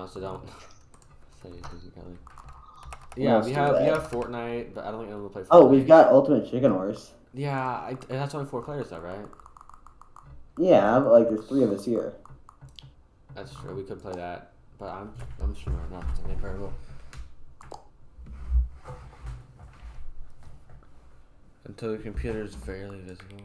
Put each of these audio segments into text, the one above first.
so don't say anything, Kelly. Yeah, we have Fortnite, but I don't think anyone will play Fortnite. Oh, we've got Ultimate Chicken Wars. Yeah, that's only 4 players though, right? Yeah, but like there's 3 of us here. That's true. We could play that, but I'm sure not Stanley Parable. Until the computer is barely visible.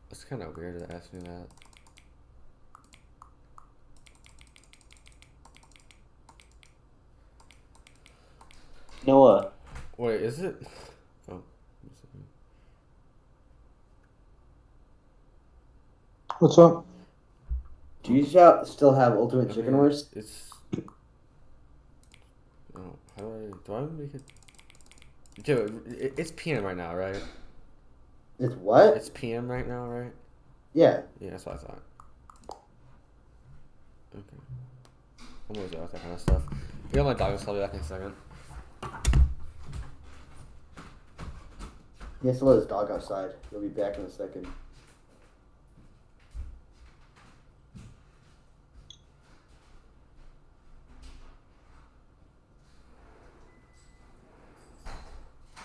It's kind of weird to ask me that. Noah. Wait, is it? Oh. What's up? Do you still have Ultimate Chicken Wars? It's. Oh, how do I make it? Dude, it's PM right now, right? It's what? It's PM right now, right? Yeah. Yeah, that's what I thought. Okay. I'm always out with that kind of stuff. You got my dog, so I'll be back in a second. He has to let his dog outside. He'll be back in a second.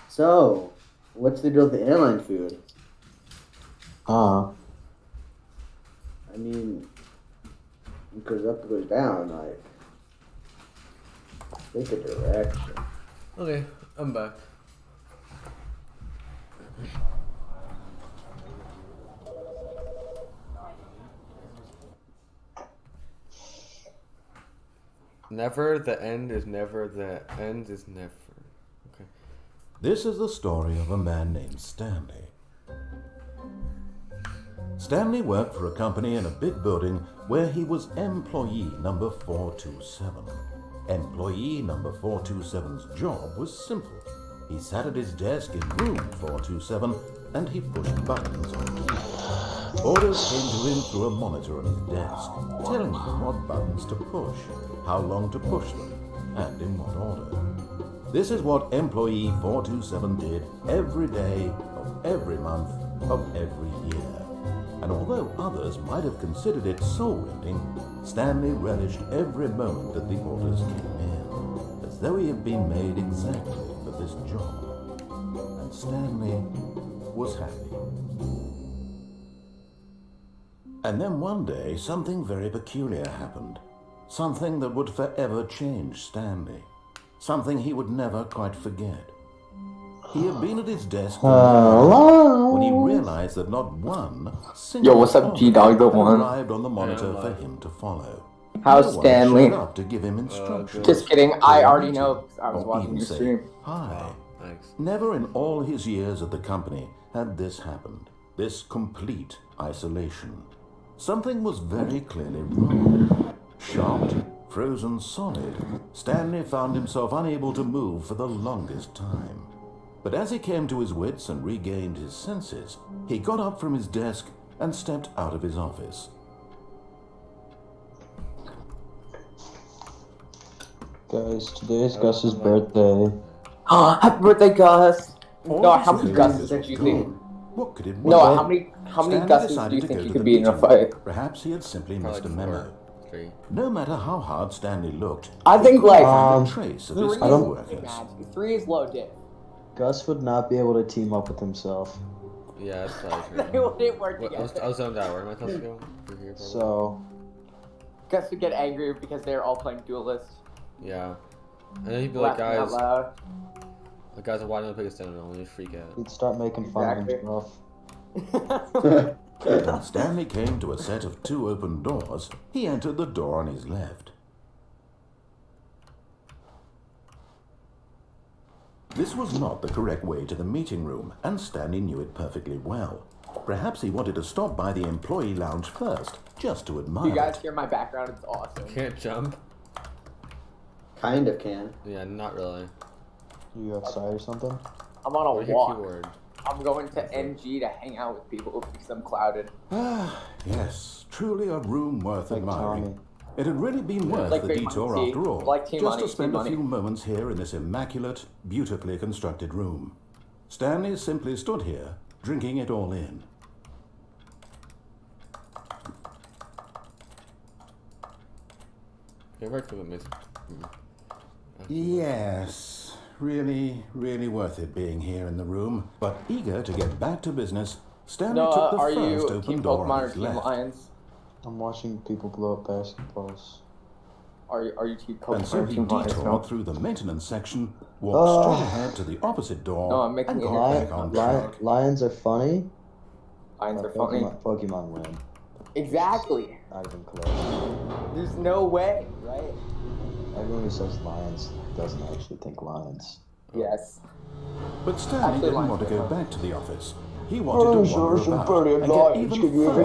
So, what's the deal with the airline food? I mean, it goes up, it goes down, like, take a direction. Okay, I'm back. Never, the end is never, the end is never. Okay. This is the story of a man named Stanley. Stanley worked for a company in a big building where he was employee number 427. Employee number 427's job was simple. He sat at his desk in room 427 and he pushed buttons on the keyboard. Orders came to him through a monitor on his desk, telling him what buttons to push, how long to push them, and in what order. This is what employee 427 did every day of every month of every year. And although others might have considered it soul-rending, Stanley relished every moment that the orders came in, as though he had been made exactly for this job. And Stanley was happy. And then one day, something very peculiar happened. Something that would forever change Stanley. Something he would never quite forget. He had been at his desk when he realized that not one single what's up, G-Dog the One? arrived on the monitor for him to follow. How's No one Stanley? showed up to give him instructions. Just kidding, I already know because I was or watching even your say stream. hi. Thanks. Never in all his years at the company had this happened. This complete isolation. Something was very clearly wrong. Shocked, frozen solid, Stanley found himself unable to move for the longest time. But as he came to his wits and regained his senses, he got up from his desk and stepped out of his office. Guys, today is Gus's birthday. Oh, happy birthday, Gus! All No, he how many said Gus's was do you gone. think? What could it No, mean? how many Stanley Gus's do decided you to think go you to could the be in a meeting fight? room. Perhaps he had simply Probably missed a memo. 4, 3. No matter how hard Stanley looked, I think he couldn't like find a trace of his 3 co-workers. is 3 is low diff. Gus would not be able to team up with himself. Yeah, that's probably They true. wouldn't work What, together. I was zoned out. Where am I supposed to go? Through here, probably. So, Gus would get angry because they're all playing duelist. Yeah. And then he'd be like, Laughing out guys, loud. the guys are why don't pick a stand on? And he'd freak out. he'd start making fun of Exactly. himself. When Stanley came to a set of 2 open doors, he entered the door on his left. This was not the correct way to the meeting room, and Stanley knew it perfectly well. Perhaps he wanted to stop by the employee lounge first, just to admire You guys it. hear my background? It's awesome. Can't jump? Kind of can. Yeah, not really. You outside or something? I'm on a What's your walk. keyword? I'm going to NG to hang out with people because I'm clouded. Ah, yes, truly a room worth Like admiring. Tommy. It had really been worth Like the Big detour Money, after all, like Team just Money, to spend Team a few Money. moments here in this immaculate, beautifully constructed room. Stanley simply stood here, drinking it all in. Yes, really, really worth it being here in the room. But eager to get back to business, Stanley took the are first you open Team door Pokemon on or his Team left. Lions? I'm watching people blow up basketballs. Are you Team And Pokemon so or he Team Lions? detoured No. through the maintenance section, walked straight ahead to the opposite door, No, I'm making and it got happen. back on track. Lions are funny. Lions are funny. Pokemon win. Exactly. Not even close. There's no way, right? Everyone who says lions doesn't actually think lions. Yes. But Stanley Actually, didn't Lions want to are go fun. back to the office. He wanted to wander about and get even further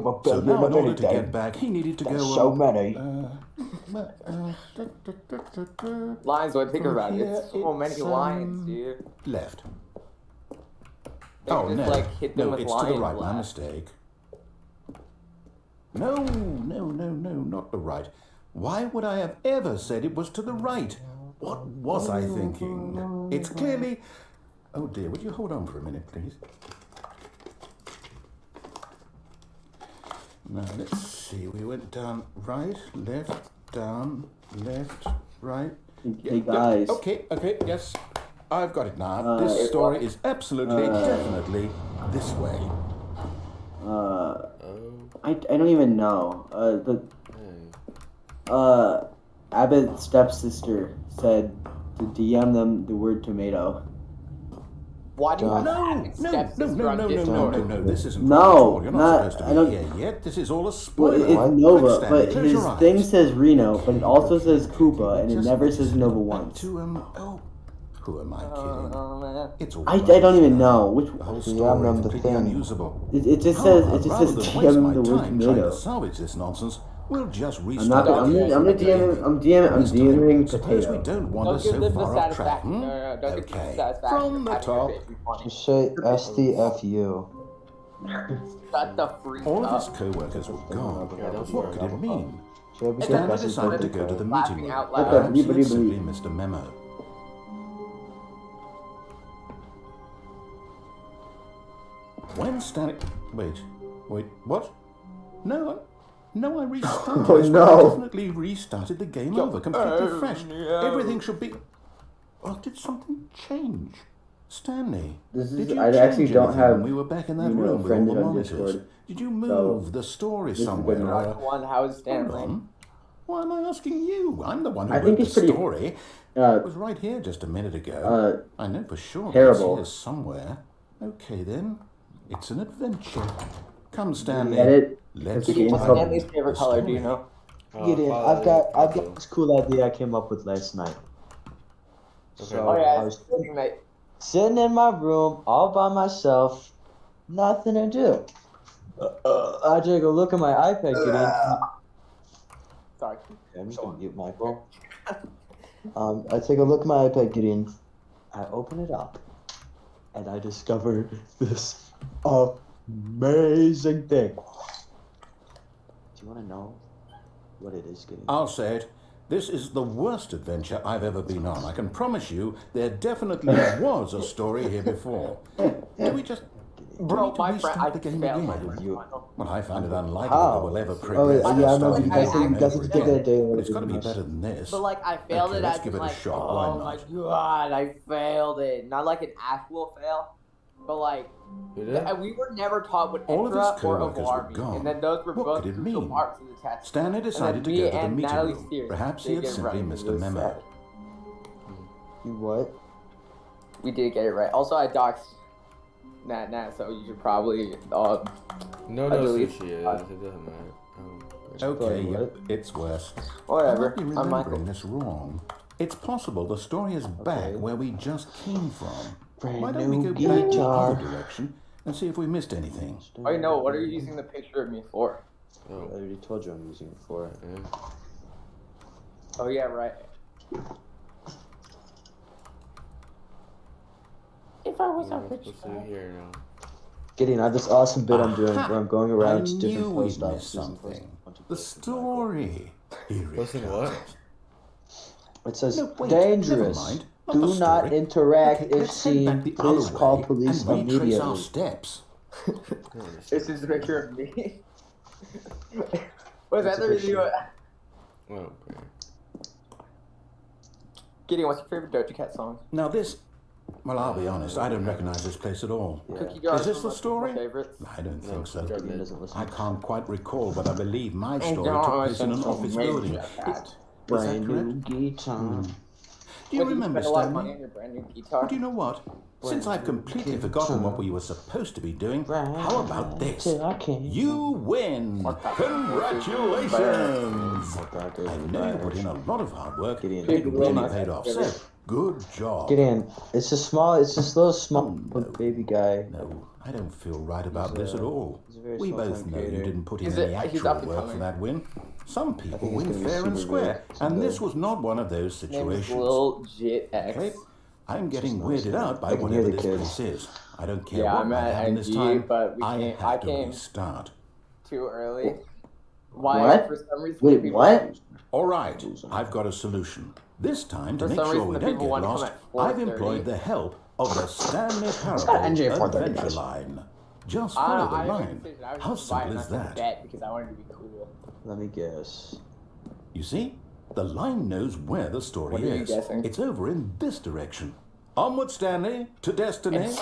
off track. So now in order to get back, he needed to go so many. Lions, what I think From about it. here, It's so many it's, lions, dude. left. They Oh, just, no. like, hit them No, with it's to the lion right. My blast. mistake. No, not the right. Why would I have ever said it was to the right? What was I thinking? It's clearly... Oh, dear. Would you hold on for a minute, please? Now, let's see. We went down right, left, down, left, right. Hey, guys. Okay, yes. I've got it now. This story is absolutely, definitely this way. I don't even know. Abbott's stepsister said to DM them the word tomato. Why do you have No, this isn't No, right at all. You're not not- supposed I to don't- be here yet. This is all a Well, spoiler. it's Nova, Quick, Stanley, but close his your eyes. thing says Reno, but it also says Koopa, and it Just never says Nova back once. To, who am I kidding? man. It's all I right, don't even Stanley. know which. The whole DM story them the completely thing. unusable. It just says Rather than waste DM my the word time trying tomato. to salvage this nonsense, we'll just I'm restart. not. the game I'm from gonna the DM. beginning. I'm This time, DMing suppose we potato. don't want Don't us give so them the far off track. satisfaction. No, don't give them the Okay, satisfaction. from the of having your top. face be funny. Just say STFU. Shut the freak All of up. his co-workers were gone. that What could it mean? Should I be Stanley Gus's decided to birthday go to the card? meeting Laughing room. out What the loud. Perhaps he had bleep? simply missed a memo. When Stanley... Wait, what? No, I restarted. Oh, this. no. I definitely restarted the game over, completely fresh. Everything should be... Oh, did something change? Stanley, This is- did you I actually change don't anything have, when we were back in that you know, room with all friends the on monitors? Discord. Did you move the story this is somewhere? good You're enough. not the one. How is Hold Stanley? on. Why am I asking you? I'm the one who I wrote think the it's pretty, story. It was Uh, right here just a minute ago. I know for sure terrible. it's here somewhere. Okay then, it's an adventure. Come, Stanley. Get it? Let's It's a game What's called- Stanley's favorite the color? Do you story. know? Get in. I've got this cool idea I came up with last night. So Oh yeah, I was mate. sitting in my room all by myself, nothing to do. I take a look at my iPad, Gideon. Sorry. Okay, I'm just gonna mute Michael. I take a look at my iPad, Gideon. I open it up, and I discover this amazing thing. Do you want to know what it is, Gideon? I'll say it. This is the worst adventure I've ever been on. I can promise you there definitely was a story here before. Do we just... Bro, do we my need to friend, restart I the game failed again? my friend. You- Well, I find it unlikely How? that we'll ever Oh, progress. yeah, I to remember starting you guys the game did over that again. day. But it's got to be better than this. But like I failed Okay, it let's as give in it a like, shot. Why oh my not? god, I failed it. Not like an actual fail, but like You did? we were never taught what All of his extra or co-workers avar were mean, gone. and then those were What both could it crucial mean? parts of the test. Stanley decided to me go to the and meeting Natalie room. Steers Perhaps he did had get it simply right. missed It a was memo. sad. You what? We did get it right. Also, I doxed Nat, so you should probably No, I no, believe- sushi is. It doesn't matter. Okay, What? yep, it's worse. whatever. I might be I'm remembering Michael. this wrong. It's possible the story is back where we just came from. Brand Why don't we new go back the guitar. other direction and see if we missed anything? Oh, you know what are you using the picture of me for? I already told you I'm using it for it. Oh yeah, right. If I was a rich Let's see guy. here now. Gideon, I have this awesome bit I'm doing Aha! where I'm going I around to knew different we'd post missed offices and something. posting a bunch of The pictures of story. Here it Posting comes. what? Michael. It says No, wait, never dangerous. mind. Not the Do not story. interact Okay, if let's head back seen. the Please other call way police and retrace immediately. our steps. This is a picture of me. Was It's that a the reason you... picture. Oh, okay. Gideon, what's your favorite Doja Cat song? Now this, well, I'll be honest, I don't recognize this place at all. Yeah. Cookie Jar Is this the my story? favorites. I don't No, think so. Jar- Gideon doesn't listen. I can't quite recall, but I believe my I story don't took place in listen an to office Doja building. Cat. Was that Brand correct? new guitar. Do you Wait, remember, spend a lot of money Stanley? on your brand new guitar? But you know what? Since I've completely forgotten what we were supposed to be doing, how about this? Till I can't. You win! Congratulations! I know you put in a lot of hard work. Gideon. It Big really Wilma. paid off. So, good job. Gideon, it's a little small Oh, no. baby guy. No, I don't feel right about He's this at all. he's a very We small-time both know you creator. didn't put in He's any up actual and work for coming. that win. Some people think he's win gonna be fair and super square, good and this someday. was not one of those His name is situations. Lil Jit X. Okay? I'm getting Just weirded nice. out by I can hear whatever the this kids. place is. I don't care Yeah, what I'm might at happen this NG, time. but we I can't- have I to came- restart. Too early. Why? What? For some reason, Wait, people- what? All right, I've got a solution. This time, to For make some sure reason, we the don't people get want to come lost, at I've 4:30. employed the help of the Stanley NG Parable at 4:30, Adventure guys. Line. Just I follow didn't the make a line. decision. I was How just buying simple not is to that? bet because I wanted to be cool. Let me guess. You see, the line knows where the story What are you is. guessing? It's over in this direction. Onward, Stanley, to destiny. And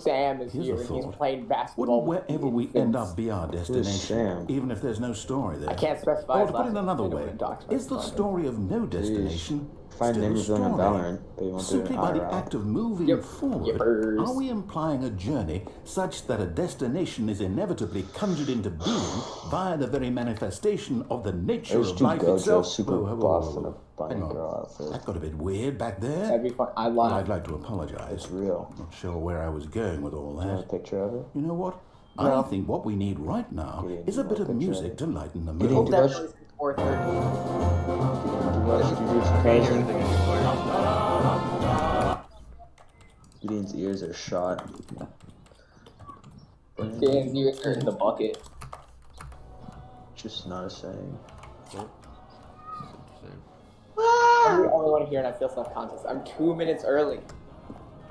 Sam is Here's here a and he's thought. playing basketball. Wouldn't with wherever we infants. end up be our destination, Sam? even if there's no story there? I can't specify Or his to put last it name, another I don't way, wanna dox is the myself. story of no destination Find still a names on story? Valorant, but you won't do Simply an by the IRL. act of moving Yep. forward, Yippers. are we implying a journey such that a destination is inevitably conjured into being via the very manifestation of the nature There's of two life Gojo itself? super Whoa, whoa, whoa, buff whoa, and a whoa. bunny Hang on. girl outfit. That got a bit weird back there. That'd be fun. I Well, lied. I'd like to apologize. It's real. Not sure where I was going with all You want a that. picture of it? You know what? No. I think what we need right now Gideon, is a you bit want of a picture music of to lighten the Gideon, mood. do That you really is 4:30. Gideon's ears are shot. Dan's ears are in the bucket. Just not a saying. I'm the only one here and I feel self-conscious. I'm 2 minutes early.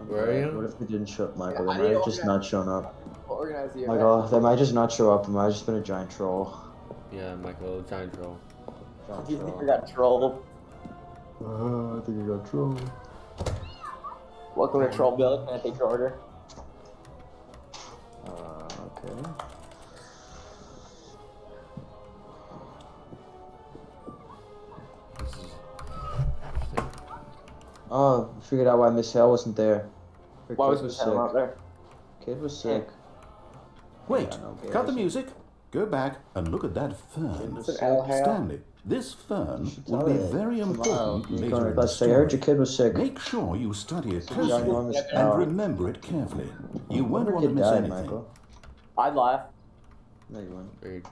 Where are you? What if they didn't show up, Michael? Yeah, I They might need have to just organize- not shown up. We'll organize the event. Michael, they might just not show up. It might have just been a giant troll. Yeah, Michael, giant troll. Giant You think I troll. got trolled? I think I got trolled. Welcome to Troll Bill. Can I take your order? Okay. This is interesting. Oh, I figured out why Miss Hale wasn't there. Her Why kid was Miss Helen out there? Kid was sick. Wait, Yeah, no, cut the bears. music. Go back and look at that fern. It's an L hail. Stanley, this fern will Tell be it very tomorrow. important You're later going in to the say, I heard story. your kid was sick. Make sure you study it Young closely woman's and power. remember it carefully. You won't Wonder want to kid miss died, anything. Michael. I'd laugh. No, you wouldn't. Very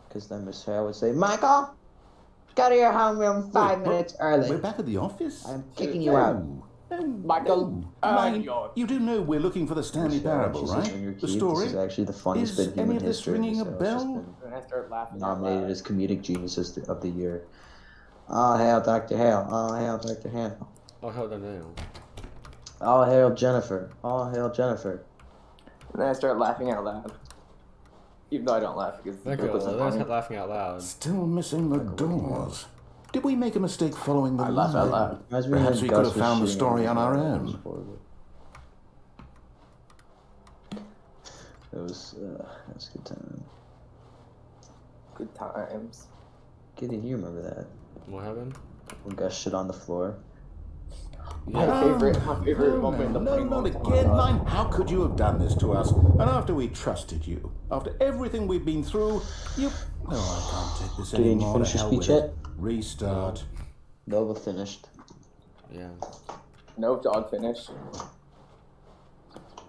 Because then Miss Hale would say, Michael, go to your homeroom 5 Wait, what? minutes early. We're back at the office? I'm kicking you out. No, Michael, Mind, you're- you do know we're looking for the Stanley Miss Hale, Parable, she says, right? when you're The cute, story? This is actually the funniest Is bit in any human of this history. ringing a Miss Hale. It's just bell? been And I start laughing. nominated as comedic geniuses of the year. Oh, hail Dr. Hale. Oh, hail Dr. Hale. Oh, hold on now. Oh, hail Jennifer. Oh, hail Jennifer. And then I start laughing out loud. Even though I don't laugh because the Michael, joke wasn't there's funny. laughing out loud. Still missing the doors. Did we make a mistake following the I laugh out line? loud. Reminds me Perhaps when we Gus could have was found the shooting story on our everyone. It was own. horrible. That was a good time. Good times. Gideon, you remember that? What happened? When Gus shit on the floor? My favorite moment in the No, playing not moment. again, Mine. How could you have done this to us? And after we trusted you, after everything we've been through, you... No, I can't take this Gideon, did you anymore. finish To your hell speech with yet? it. Restart. Nova finished. Yeah. No dog finish.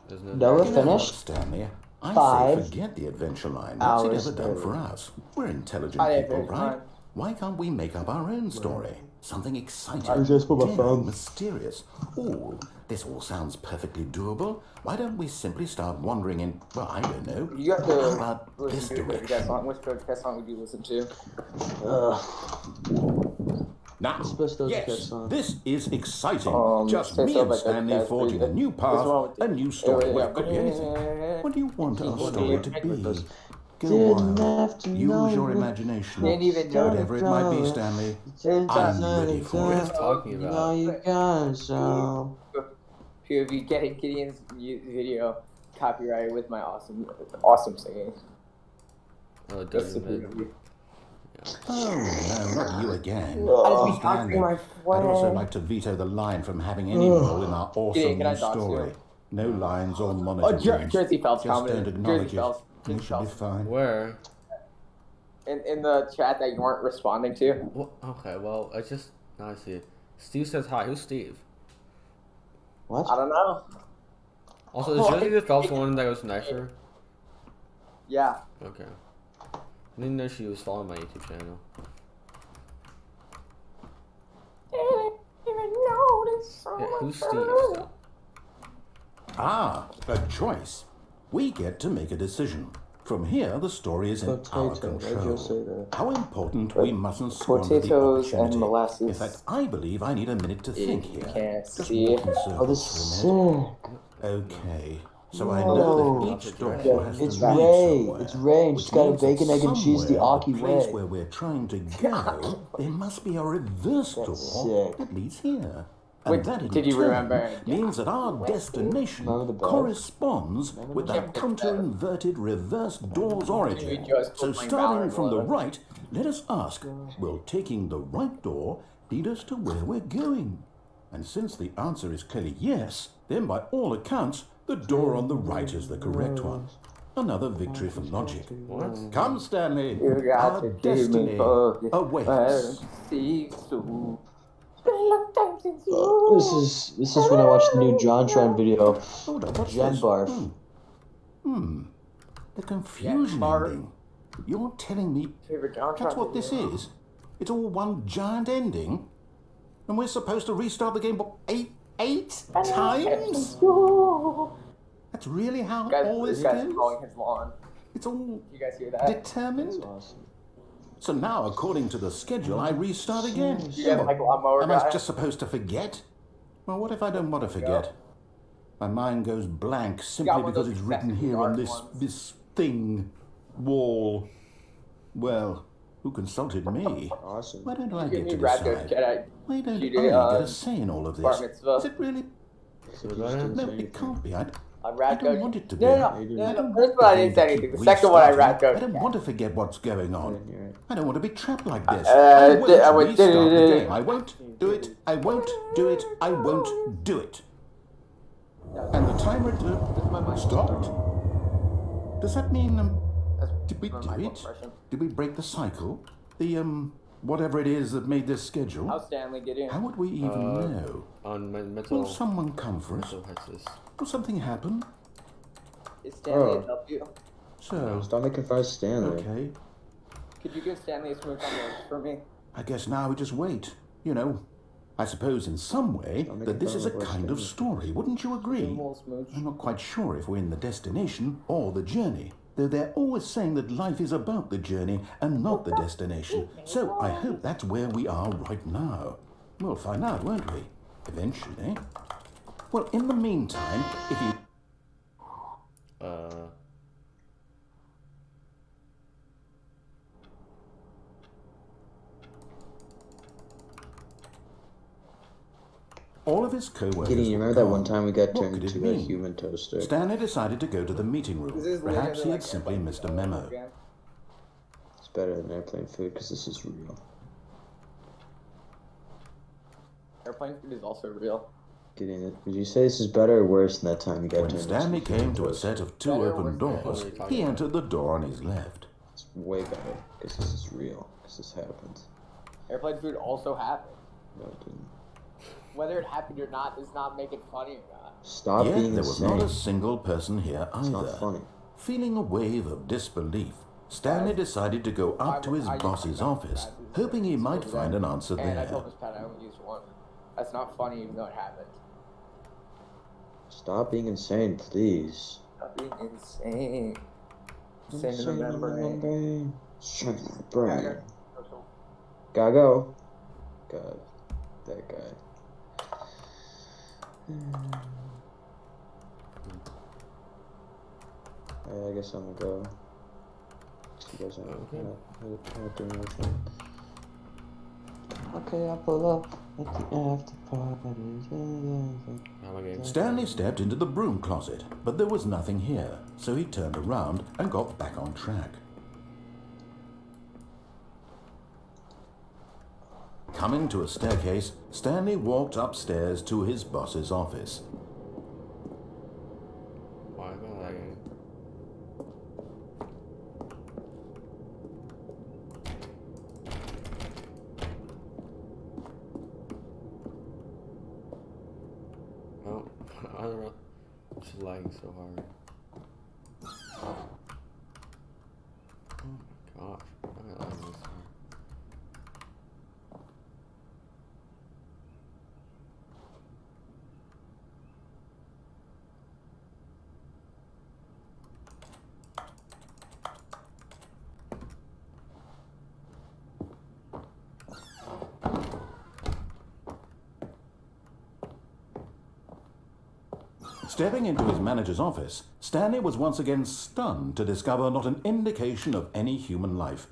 There's no. Noah You know what, finished. Stanley? I 5 say forget the adventure line. What's it hours ever done early. for us? We're intelligent I people, didn't finish right? mine. Why can't we make up our own story? Something exciting, I just put my daring, phone. mysterious. Oh, this all sounds perfectly doable. Why don't we simply start wandering in, well, I don't know. You have to How about this listen to the Doja Cat direction? song. Which Doja Cat song would you listen to? Now, It's supposed to catch yes, on. this is exciting. Just say me so, and but Stanley that's forging a pretty- new path, wrong with a it? new story. Yeah, Well, it could be anything. What do you want our story to be? Go Didn't wild. have to Use know your that. imagination. Can't even know Whatever it might be, Stanley. I'm ready for What are it. you talking You know about? you got some. POV getting Gideon's video copyrighted with my awesome singing. Oh, it That's does the admit. POV. Oh, no, not you again. I just be Stanley, doxing my I'd also friend. like to veto the line from having any role in our awesome Gideon, can I new dox you? story. No lines or Oh, monitoring. Jersey Phelps Just commented. don't acknowledge Jersey it. Phelps. We Jersey should be Phelps. fine. Where? In the chat that you weren't responding to. What? Okay, well, I just... Now I see it. Steve says hi. Who's Steve? What? I don't know. Also, is Jersey the Phelps one that goes nicer? Yeah. Okay. I didn't know she was following my YouTube channel. Yeah, who's Steve? So? Ah, a choice. We get to make a decision. From here, the story is in our Potato. Why'd you say control. that? How important we mustn't squander the Potatoes and opportunity. molasses. In fact, I believe I need a minute to think here. can't Just see. walk in Oh, this circles is for a minute. sick. Okay, so I No. know that each door has It's to lead Ray. somewhere. It's Ray. And she's Which got a means that bacon, egg, and cheese the somewhere, Aki the place way. where we're trying to go, there must be a reverse door sick. that leads here. And Wait, that in did you turn remember? means that our destination Remember the bell? corresponds with Yeah, that counter-inverted reverse door's origin. just So playing starting Valorant from the Eleven. right, let us ask, will taking the right door lead us to where we're going? And since the answer is clearly yes, then by all accounts, the door on the right is the correct one. Another victory for logic. What? Come, Stanley. You got Our to give destiny me focus. awaits. See soon. Been a long time since This is when I watched the new John Tron video. Hold on, what's Jen this? Barf. The confusion Barf. ending. You're telling me Favorite John that's what this is? It's all one giant ending? And we're supposed to restart the game, what, eight times? That's really how all This this guy's goes? mowing his lawn. It's all You guys hear that? determined? Awesome. So now, according to the schedule, I restart again. You guys like lawnmower Am I guy? just supposed to forget? Well, what if I don't want to forget? My mind goes blank simply one of because those it's written excessively here on large this ones. thing, wall. Well, who consulted me? Awesome. Why don't I Give get me to Raptor decide? Jedi. Why don't you I did, get a say in all of bar this? mitzvah. Is it really? No, it can't be. I don't want it to be. No, You do. the first one I didn't say anything. The second one I rapped I out. don't want to forget what's going on. You're right. I don't want to be trapped like this. I won't restart the do- game. I won't do it. I won't do it. I won't do it. And the timer stopped. Does that mean did we do it? Did we break the cycle? The whatever it is that made this schedule? How's Stanley getting? How would we even know? On mental... Will someone come for us? mental hexes. Will something happen? Is Stanley Oh. to help you? So, Stop making fun of Stanley. okay. Could you give Stanley a smooth on yours for me? I guess now we just wait. You know, I suppose in some way I'll make that a this is a follow-up kind of schedule. story. Wouldn't you Give agree? him a little smooch. I'm not quite sure if we're in the destination or the journey, though they're always saying that life is about the journey and not the destination. So I hope that's where we are right now. We'll find out, won't we? Eventually. Well, in the meantime, if you... All of his co-workers Gideon, you were remember that one gone. time we got What turned could it into a mean? human toaster? Stanley decided to go to the meeting room. This is Perhaps he literally had like simply airplane missed a food memo. again. It's better than airplane food because this is real. Airplane food is also real. Gideon, would you say this is better or worse than that time you got When turned Stanley into a human came to a toaster? set of two Better open or doors, worse? he entered the door on his left. It's way better because this is real. Because this happened. Airplane food also happened. No, it didn't. Whether it happened or not does not make it funny or not. Stop Yet being there was insane. not a single person here It's not either. funny. Feeling a wave of disbelief, Stanley decided to go up to his boss's office, hoping he might find an answer And I there. told Miss Pat I only used one. That's not funny even though it happened. Stop being insane, please. Stop being insane. Insane in the membrane. Insane in the brain. Gotta go. guy. That guy. I guess I'm gonna go. You guys aren't doing anything. Okay, I'll pull up at the after party. Stanley stepped into the broom closet, but there was nothing here, so he turned around and got back on track. Coming to a staircase, Stanley walked upstairs to his boss's office. Why am I lagging? Oh, I don't know. She's lagging so hard. Oh my gosh. Why am I lagging this hard? Stepping into his manager's office, Stanley was once again stunned to discover not an indication of any human life.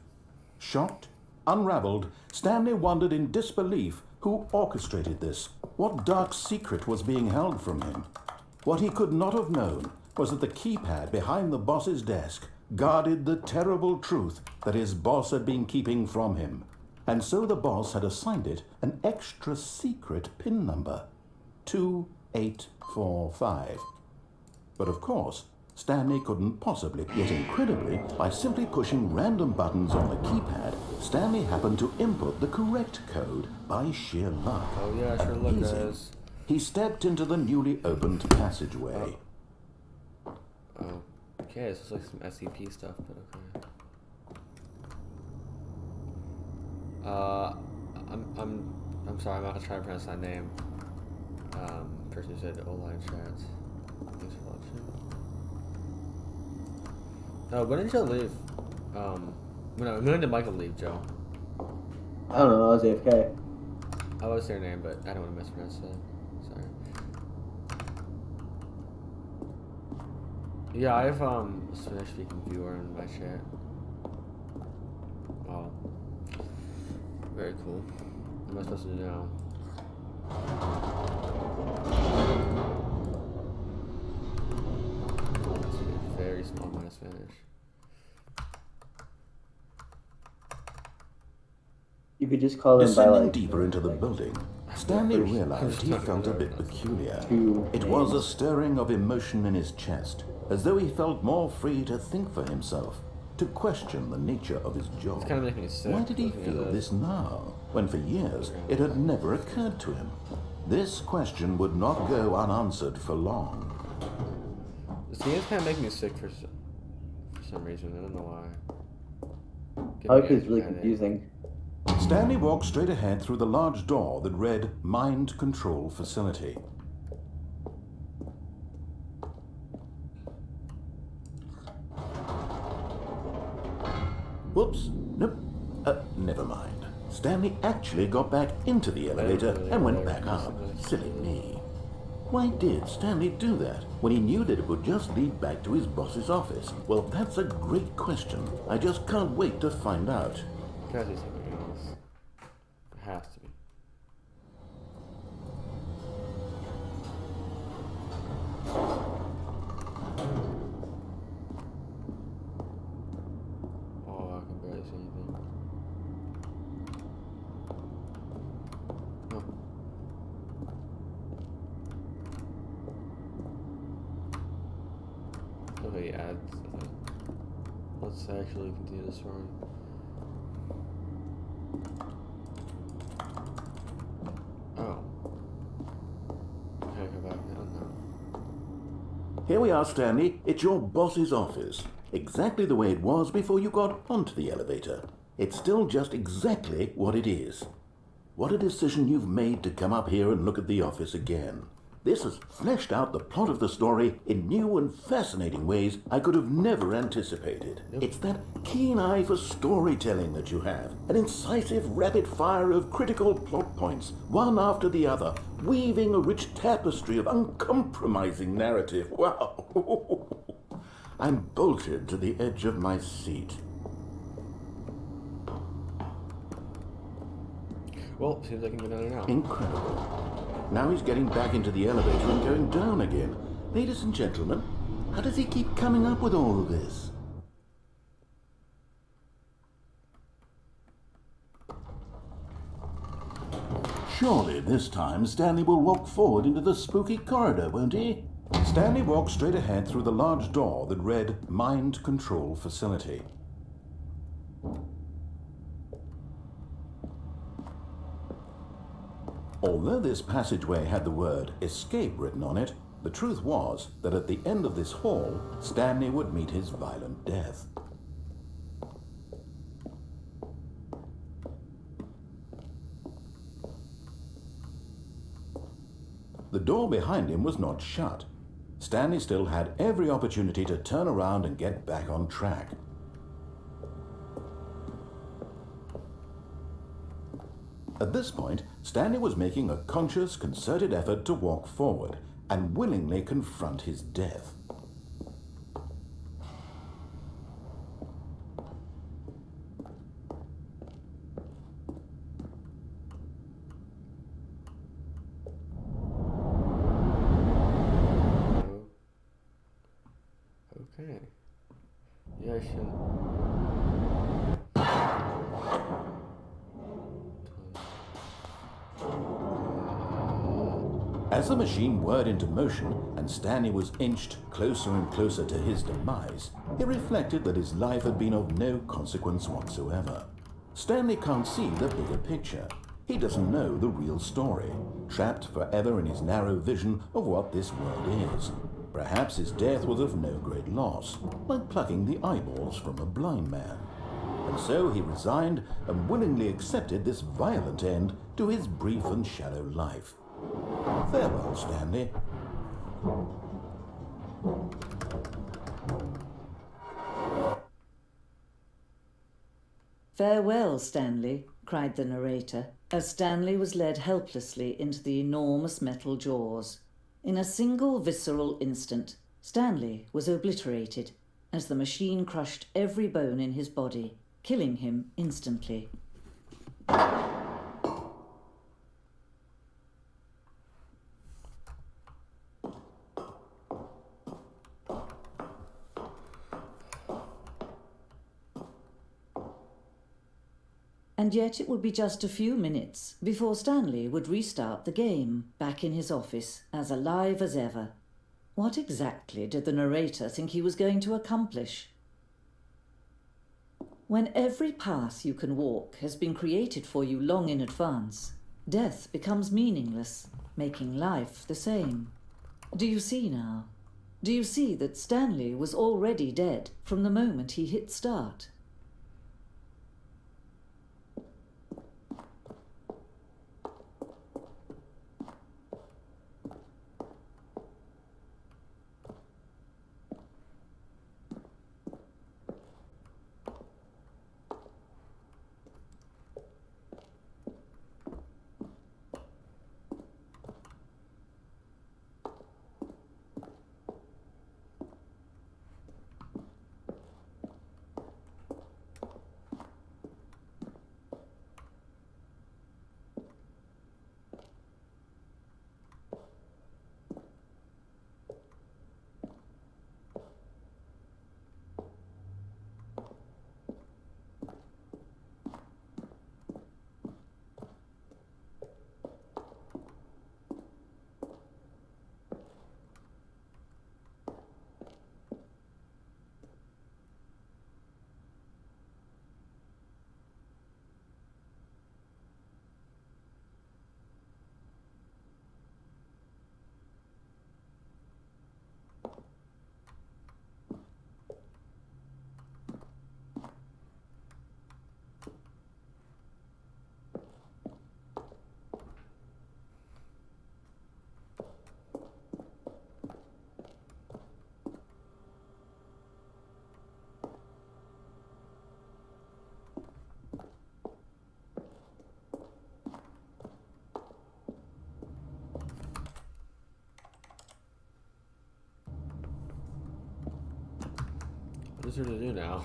Shocked, unraveled, Stanley wondered in disbelief who orchestrated this. What dark secret was being held from him? What he could not have known was that the keypad behind the boss's desk guarded the terrible truth that his boss had been keeping from him. And so the boss had assigned it an extra secret PIN number. 2845. But of course, Stanley couldn't possibly, yet incredibly, by simply pushing random buttons on the keypad, Stanley happened to input the correct code by sheer luck. Oh yeah, sure look guys. He stepped into the newly opened passageway. Oh. Okay, this is like some SCP stuff, but okay. I'm sorry, I'm not gonna try to pronounce that name. Person who said online chats. Thanks for watching. Oh, when did Joe leave? When did Michael leave, Joe? I don't know, I was AFK. I was their name, but I don't want to mispronounce that. Sorry. Yeah, I have a Spanish speaking viewer in my chat. Wow. Very cool. What am I supposed to do now? Very small amount of Spanish. You could just call them by Descending like deeper into the building, Stanley realized he felt a bit peculiar. It was a stirring of emotion in his chest, as though he felt more free to think for himself, to question the nature of his job. It's kind of making me sick. Why did he feel this now, when for years it had never occurred to him? This question would not go unanswered for long. This game is kind of making me sick for some reason. I don't know why. Probably it's really confusing. Stanley walked straight ahead through the large door that read Mind Control Facility. Whoops. Nope. Never mind. Stanley actually got back into the elevator and went back up. Silly me. Why did Stanley do that when he knew that it would just lead back to his boss's office? Well, that's a great question. I just can't wait to find out. It has to be something else. It has to be. Oh, I can barely see anything. Oh. Okay, ads. Let's actually continue the story. Oh. Okay, go back now. Here we are, Stanley. It's your boss's office. Exactly the way it was before you got onto the elevator. It's still just exactly what it is. What a decision you've made to come up here and look at the office again. This has fleshed out the plot of the story in new and fascinating ways I could have never anticipated. Yep. It's that keen eye for storytelling that you have, an incisive rapid fire of critical plot points, one after the other, weaving a rich tapestry of uncompromising narrative. Wow! I'm bolted to the edge of my seat. Well, seems I can get down there now. Incredible. Now he's getting back into the elevator and going down again. Ladies and gentlemen, how does he keep coming up with all of this? Surely this time Stanley will walk forward into the spooky corridor, won't he? Stanley walked straight ahead through the large door that read Mind Control Facility. Although this passageway had the word escape written on it, the truth was that at the end of this hall, Stanley would meet his violent death. The door behind him was not shut. Stanley still had every opportunity to turn around and get back on track. At this point, Stanley was making a conscious, concerted effort to walk forward and willingly confront his death. Okay. Yeah, I should. As the machine whirred into motion and Stanley was inched closer and closer to his demise, he reflected that his life had been of no consequence whatsoever. Stanley can't see the bigger picture. He doesn't know the real story, trapped forever in his narrow vision of what this world is. Perhaps his death was of no great loss, like plucking the eyeballs from a blind man. And so he resigned and willingly accepted this violent end to his brief and shallow life. Farewell, Stanley. "Farewell, Stanley," cried the narrator, as Stanley was led helplessly into the enormous metal jaws. In a single visceral instant, Stanley was obliterated as the machine crushed every bone in his body, killing him instantly. And yet it would be just a few minutes before Stanley would restart the game, back in his office, as alive as ever. What exactly did the narrator think he was going to accomplish? When every path you can walk has been created for you long in advance, death becomes meaningless, making life the same. Do you see now? Do you see that Stanley was already dead from the moment he hit start? What is there to do now?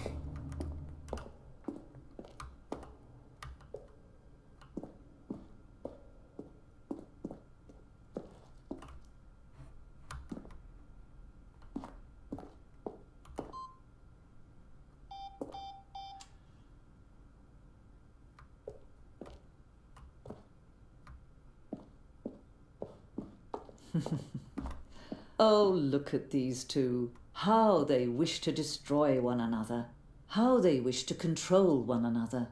Oh, look at these two. How they wish to destroy one another. How they wish to control one another.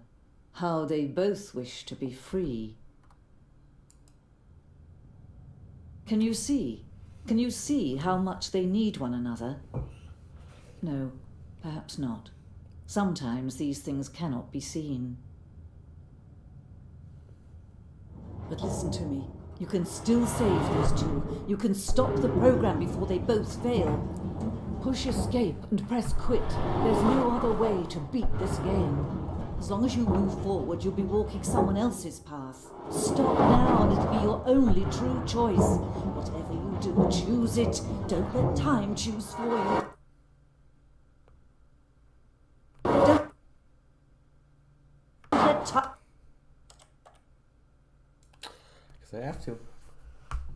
How they both wish to be free. Can you see? Can you see how much they need one another? No, perhaps not. Sometimes these things cannot be seen. But listen to me. You can still save these two. You can stop the program before they both fail. Push escape and press quit. There's no other way to beat this game. As long as you move forward, you'll be walking someone else's path. Stop now and it'll be your only true choice. Whatever you do, choose it. Don't let time choose for you. Don't let time... Because I have to.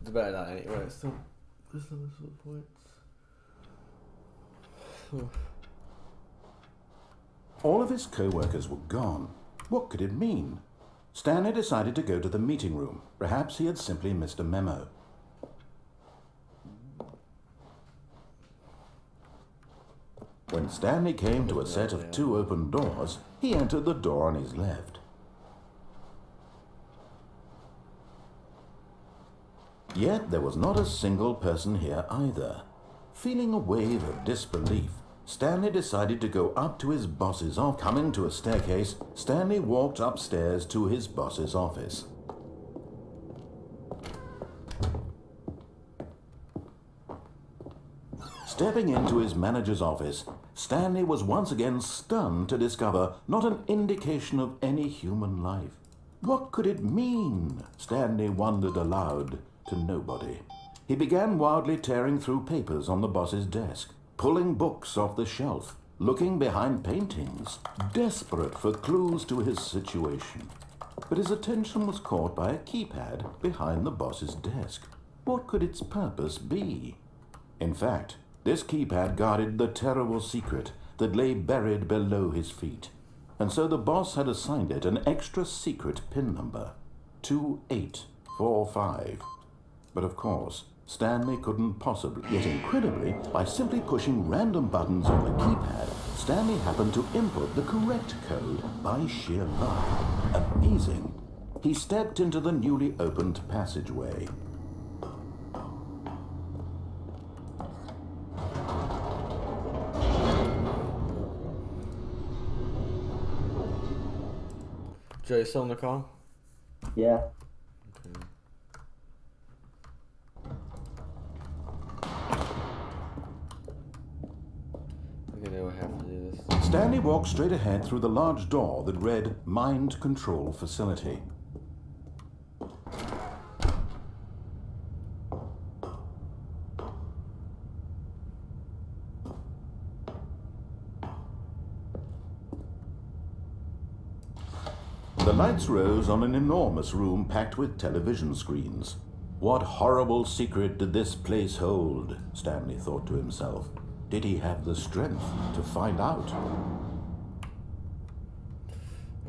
It's better not anyway. Still, there's no points. All of his co-workers were gone. What could it mean? Stanley decided to go to the meeting room. Perhaps he had simply missed a memo. When Stanley came to a set of 2 open doors, he entered the door on his left. Yet there was not a single person here either. Feeling a wave of disbelief, Stanley decided to go up to his boss's office. Coming to a staircase, Stanley walked upstairs to his boss's office. Stepping into his manager's office, Stanley was once again stunned to discover not an indication of any human life. What could it mean? Stanley wondered aloud to nobody. He began wildly tearing through papers on the boss's desk, pulling books off the shelf, looking behind paintings, desperate for clues to his situation. But his attention was caught by a keypad behind the boss's desk. What could its purpose be? In fact, this keypad guarded the terrible secret that lay buried below his feet. And so the boss had assigned it an extra secret PIN number, 2845. But of course, Stanley couldn't possibly. Yet incredibly, by simply pushing random buttons on the keypad, Stanley happened to input the correct code by sheer luck. Amazing. He stepped into the newly opened passageway. Joe, you still in the call? Yeah. Okay. I think I know I have to do this. Stanley walked straight ahead through the large door that read Mind Control Facility. The lights rose on an enormous room packed with television screens. What horrible secret did this place hold? Stanley thought to himself. Did he have the strength to find out?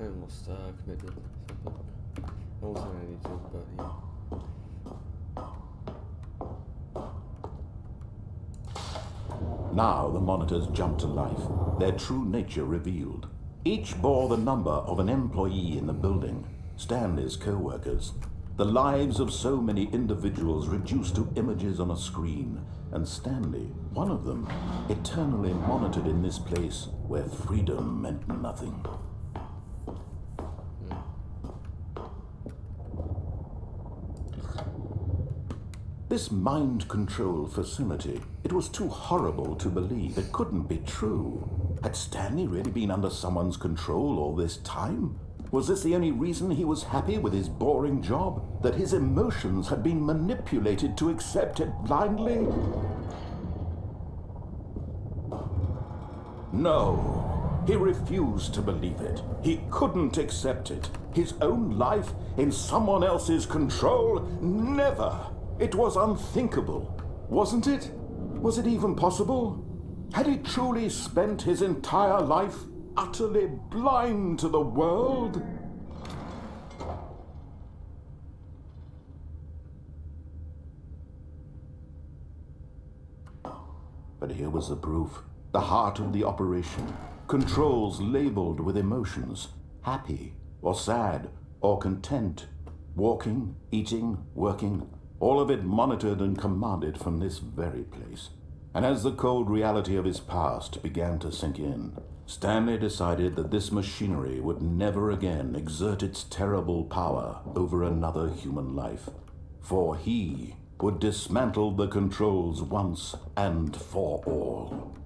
I almost committed something. I almost think I need to, but yeah. Now the monitors jumped to life, their true nature revealed. Each bore the number of an employee in the building, Stanley's co-workers. The lives of so many individuals reduced to images on a screen, and Stanley, one of them, eternally monitored in this place where freedom meant nothing. This mind control facility, it was too horrible to believe. It couldn't be true. Had Stanley really been under someone's control all this time? Was this the only reason he was happy with his boring job? That his emotions had been manipulated to accept it blindly? No, he refused to believe it. He couldn't accept it. His own life in someone else's control? Never! It was unthinkable, wasn't it? Was it even possible? Had he truly spent his entire life utterly blind to the world? But here was the proof. The heart of the operation. Controls labeled with emotions. Happy, or sad, or content. Walking, eating, working. All of it monitored and commanded from this very place. And as the cold reality of his past began to sink in, Stanley decided that this machinery would never again exert its terrible power over another human life. For he would dismantle the controls once and for all.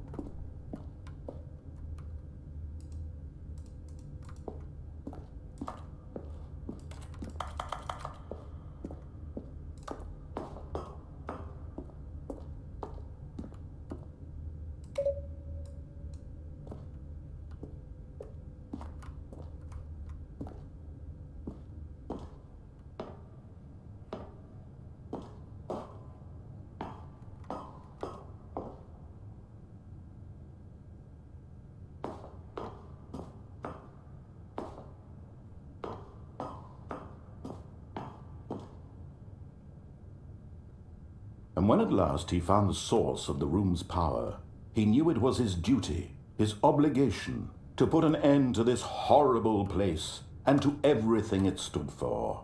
And when at last he found the source of the room's power, he knew it was his duty, his obligation, to put an end to this horrible place and to everything it stood for.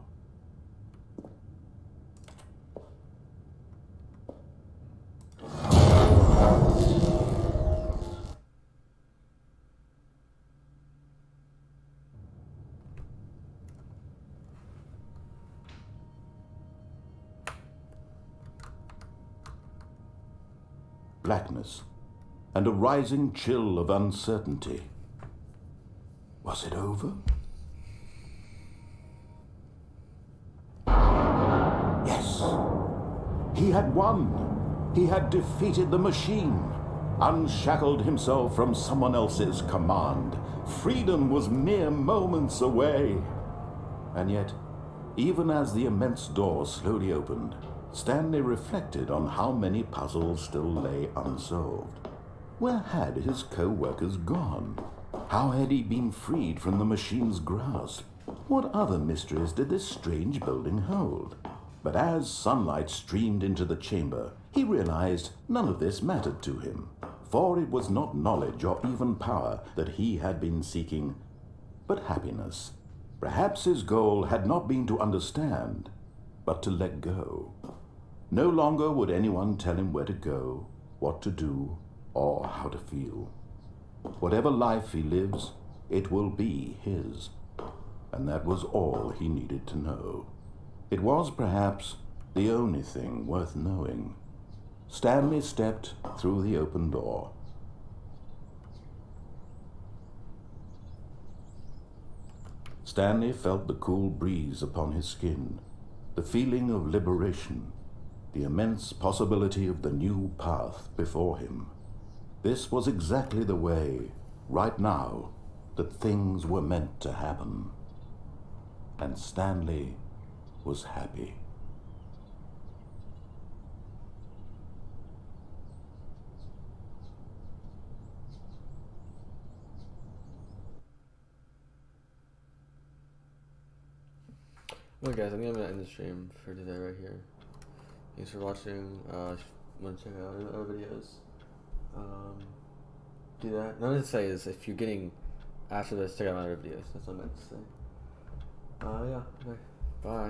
Blackness, and a rising chill of uncertainty. Was it over? Yes. He had won. He had defeated the machine, unshackled himself from someone else's command. Freedom was mere moments away. And yet, even as the immense door slowly opened, Stanley reflected on how many puzzles still lay unsolved. Where had his co-workers gone? How had he been freed from the machine's grasp? What other mysteries did this strange building hold? But as sunlight streamed into the chamber, he realized none of this mattered to him, for it was not knowledge or even power that he had been seeking, but happiness. Perhaps his goal had not been to understand, but to let go. No longer would anyone tell him where to go, what to do, or how to feel. Whatever life he lives, it will be his. And that was all he needed to know. It was perhaps the only thing worth knowing. Stanley stepped through the open door. Stanley felt the cool breeze upon his skin, the feeling of liberation, the immense possibility of the new path before him. This was exactly the way, right now, that things were meant to happen. And Stanley was happy. Well guys, I think I'm gonna end the stream for today right here. Thanks for watching. Want to check out other videos? Do that. What I meant to say is, if you're getting after this, check out my other videos. That's what I meant to say. Yeah. Okay. Bye.